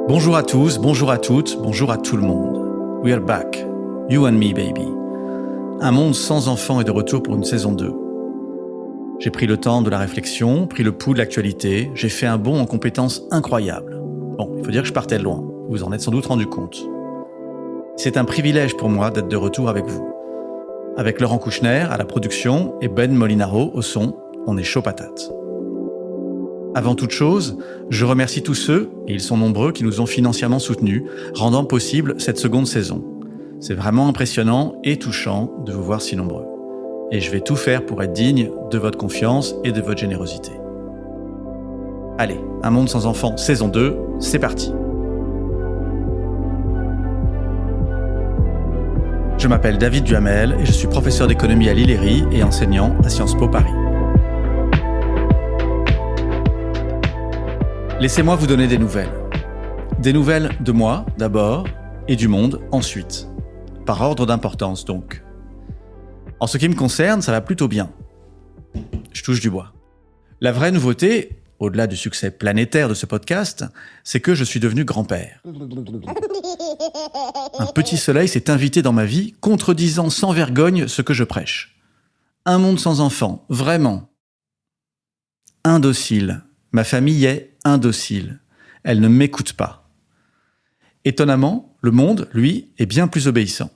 Bonjour à tous, bonjour à toutes, bonjour à tout le monde. We are back. You and me, baby. Un monde sans enfants est de retour pour une saison 2. J'ai pris le temps de la réflexion, pris le pouls de l'actualité, j'ai fait un bond en compétences incroyables. Bon, il faut dire que je partais de loin, vous vous en êtes sans doute rendu compte. C'est un privilège pour moi d'être de retour avec vous. Avec Laurent Kouchner à la production et Ben Molinaro au son, on est chaud patate. Avant toute chose, je remercie tous ceux, et ils sont nombreux, qui nous ont financièrement soutenus, rendant possible cette seconde saison. C'est vraiment impressionnant et touchant de vous voir si nombreux. Et je vais tout faire pour être digne de votre confiance et de votre générosité. Allez, Un monde sans enfants, saison 2, c'est parti. Je m'appelle David Duhamel et je suis professeur d'économie à l'ILERI et enseignant à Sciences Po Paris. Laissez-moi vous donner des nouvelles. Des nouvelles de moi, d'abord, et du monde, ensuite. Par ordre d'importance, donc. En ce qui me concerne, ça va plutôt bien. Je touche du bois. La vraie nouveauté, au-delà du succès planétaire de ce podcast, c'est que je suis devenu grand-père. Un petit soleil s'est invité dans ma vie, contredisant sans vergogne ce que je prêche. Un monde sans enfants, vraiment. Indocile. Ma famille est indocile. Elle ne m'écoute pas. Étonnamment, le monde, lui, est bien plus obéissant.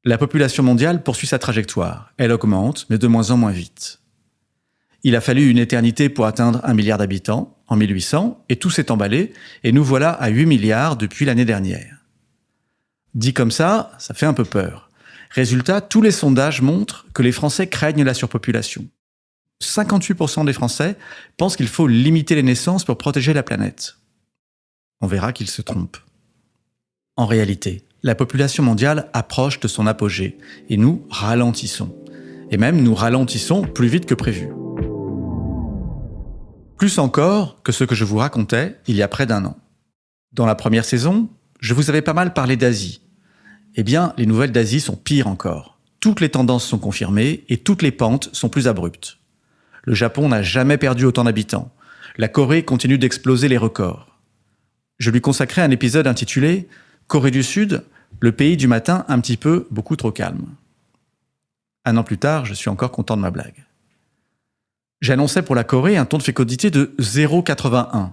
La population mondiale poursuit sa trajectoire. Elle augmente, mais de moins en moins vite. Il a fallu une éternité pour atteindre 1 milliard d'habitants, en 1800, et tout s'est emballé, et nous voilà à 8 milliards depuis l'année dernière. Dit comme ça fait un peu peur. Résultat, tous les sondages montrent que les Français craignent la surpopulation. 58% des Français pensent qu'il faut limiter les naissances pour protéger la planète. On verra qu'ils se trompent. En réalité, la population mondiale approche de son apogée et nous ralentissons. Et même nous ralentissons plus vite que prévu. Plus encore que ce que je vous racontais il y a près d'1 an. Dans la première saison, je vous avais pas mal parlé d'Asie. Eh bien, les nouvelles d'Asie sont pires encore. Toutes les tendances sont confirmées et toutes les pentes sont plus abruptes. Le Japon n'a jamais perdu autant d'habitants. La Corée continue d'exploser les records. Je lui consacrais un épisode intitulé « Corée du Sud, le pays du matin un petit peu beaucoup trop calme ». 1 an plus tard, je suis encore content de ma blague. J'annonçais pour la Corée un taux de fécondité de 0,81.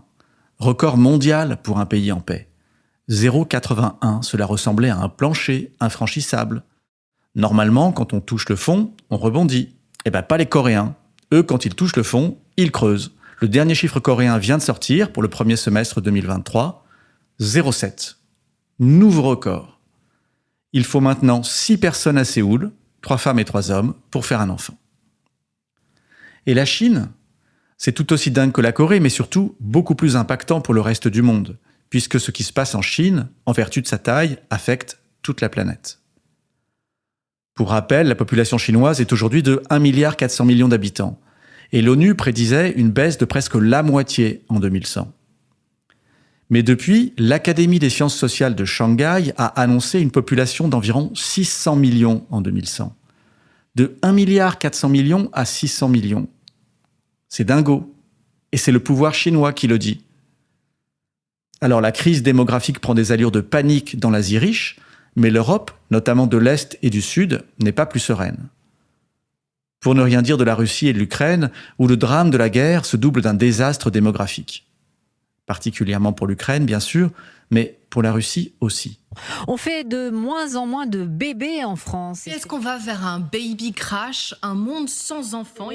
Record mondial pour un pays en paix. 0,81, cela ressemblait à un plancher infranchissable. Normalement, quand on touche le fond, on rebondit. Eh ben pas les Coréens. Eux, quand ils touchent le fond, ils creusent. Le dernier chiffre coréen vient de sortir pour le premier semestre 2023. 0,7. Nouveau record. Il faut maintenant 6 personnes à Séoul, 3 femmes et 3 hommes, pour faire un enfant. Et la Chine, c'est tout aussi dingue que la Corée, mais surtout beaucoup plus impactant pour le reste du monde, puisque ce qui se passe en Chine, en vertu de sa taille, affecte toute la planète. Pour rappel, la population chinoise est aujourd'hui de 1,4 milliard d'habitants, et l'ONU prédisait une baisse de presque la moitié en 2100. Mais depuis, l'Académie des sciences sociales de Shanghai a annoncé une population d'environ 600 millions en 2100. De 1,4 milliard à 600 millions. C'est dingo. Et c'est le pouvoir chinois qui le dit. Alors la crise démographique prend des allures de panique dans l'Asie riche, mais l'Europe, notamment de l'Est et du Sud, n'est pas plus sereine. Pour ne rien dire de la Russie et de l'Ukraine, où le drame de la guerre se double d'un désastre démographique. Particulièrement pour l'Ukraine, bien sûr, mais pour la Russie aussi. On fait de moins en moins de bébés en France. Est-ce qu'on va vers un baby crash, un monde sans enfants?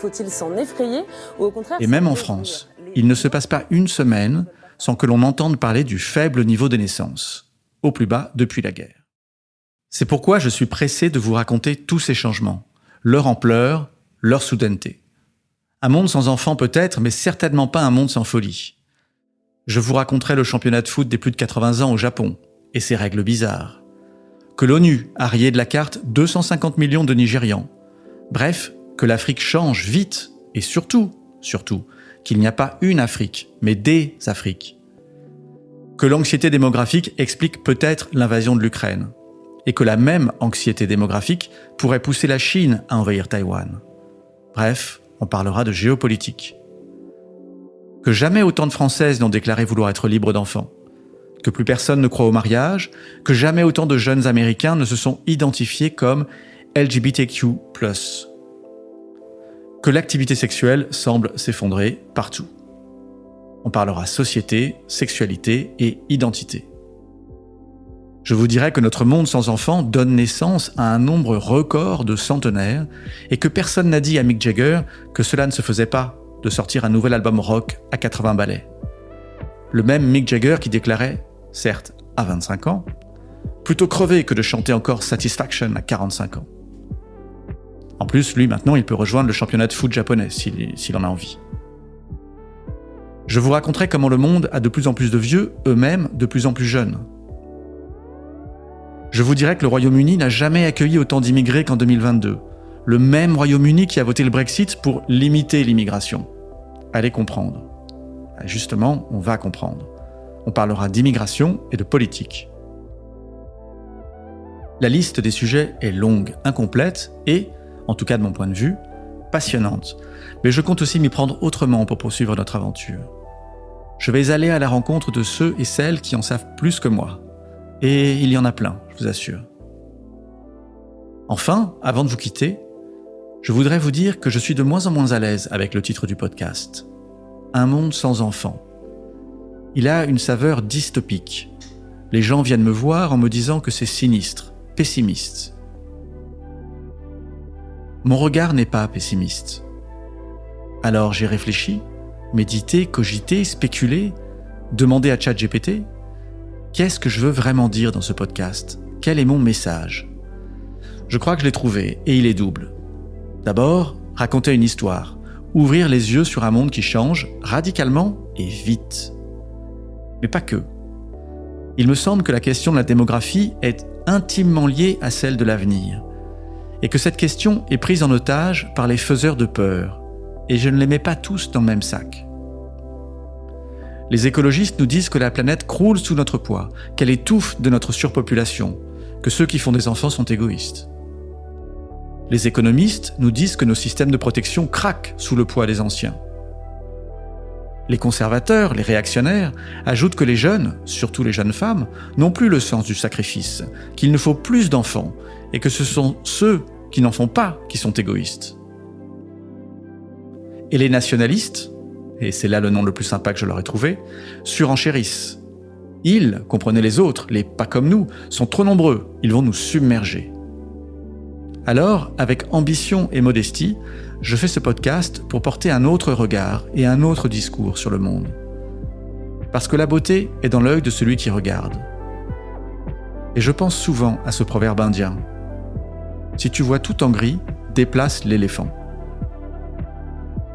Faut-il s'en effrayer ou au contraire... Et même en France, il ne se passe pas une semaine sans que l'on entende parler du faible niveau des naissances. Au plus bas depuis la guerre. C'est pourquoi je suis pressé de vous raconter tous ces changements, leur ampleur, leur soudaineté. Un monde sans enfants peut-être, mais certainement pas un monde sans folie. Je vous raconterai le championnat de foot des plus de 80 ans au Japon, et ses règles bizarres. Que l'ONU a rayé de la carte 250 millions de Nigérians. Bref, que l'Afrique change vite, et surtout, qu'il n'y a pas une Afrique, mais des Afriques. Que l'anxiété démographique explique peut-être l'invasion de l'Ukraine, et que la même anxiété démographique pourrait pousser la Chine à envahir Taïwan. Bref, on parlera de géopolitique. que jamais autant de Françaises n'ont déclaré vouloir être libres d'enfants, que plus personne ne croit au mariage, que jamais autant de jeunes Américains ne se sont identifiés comme LGBTQ+, que l'activité sexuelle semble s'effondrer partout. On parlera société, sexualité et identité. Je vous dirai que notre monde sans enfants donne naissance à un nombre record de centenaires et que personne n'a dit à Mick Jagger que cela ne se faisait pas de sortir un nouvel album rock à 80 ballets. Le même Mick Jagger qui déclarait, certes à 25 ans, plutôt crever que de chanter encore Satisfaction à 45 ans. En plus, lui maintenant, il peut rejoindre le championnat de foot japonais s'il en a envie. Je vous raconterai comment le monde a de plus en plus de vieux, eux-mêmes de plus en plus jeunes. Je vous dirai que le Royaume-Uni n'a jamais accueilli autant d'immigrés qu'en 2022. Le même Royaume-Uni qui a voté le Brexit pour limiter l'immigration. Allez comprendre. Justement, on va comprendre. On parlera d'immigration et de politique. La liste des sujets est longue, incomplète et, en tout cas de mon point de vue, passionnante. Mais je compte aussi m'y prendre autrement pour poursuivre notre aventure. Je vais aller à la rencontre de ceux et celles qui en savent plus que moi. Et il y en a plein, je vous assure. Enfin, avant de vous quitter, je voudrais vous dire que je suis de moins en moins à l'aise avec le titre du podcast. Un monde sans enfants. Il a une saveur dystopique. Les gens viennent me voir en me disant que c'est sinistre, pessimiste. Mon regard n'est pas pessimiste. Alors j'ai réfléchi, médité, cogité, spéculé, demandé à ChatGPT « Qu'est-ce que je veux vraiment dire dans ce podcast ? Quel est mon message ?» Je crois que je l'ai trouvé, et il est double. D'abord, raconter une histoire, ouvrir les yeux sur un monde qui change radicalement et vite. Mais pas que. Il me semble que la question de la démographie est intimement liée à celle de l'avenir, et que cette question est prise en otage par les faiseurs de peur, et je ne les mets pas tous dans le même sac. Les écologistes nous disent que la planète croule sous notre poids, qu'elle étouffe de notre surpopulation, que ceux qui font des enfants sont égoïstes. Les économistes nous disent que nos systèmes de protection craquent sous le poids des anciens. Les conservateurs, les réactionnaires, ajoutent que les jeunes, surtout les jeunes femmes, n'ont plus le sens du sacrifice, qu'il ne faut plus d'enfants, et que ce sont ceux qui n'en font pas qui sont égoïstes. Et les nationalistes, et c'est là le nom le plus sympa que je leur ai trouvé, surenchérissent. Ils, comprenez les autres, les pas comme nous, sont trop nombreux, ils vont nous submerger. Alors, avec ambition et modestie, je fais ce podcast pour porter un autre regard et un autre discours sur le monde. Parce que la beauté est dans l'œil de celui qui regarde. Et je pense souvent à ce proverbe indien. Si tu vois tout en gris, déplace l'éléphant.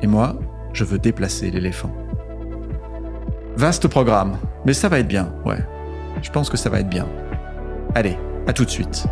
Et moi, je veux déplacer l'éléphant. Vaste programme, mais ça va être bien, ouais. Je pense que ça va être bien. Allez, à tout de suite.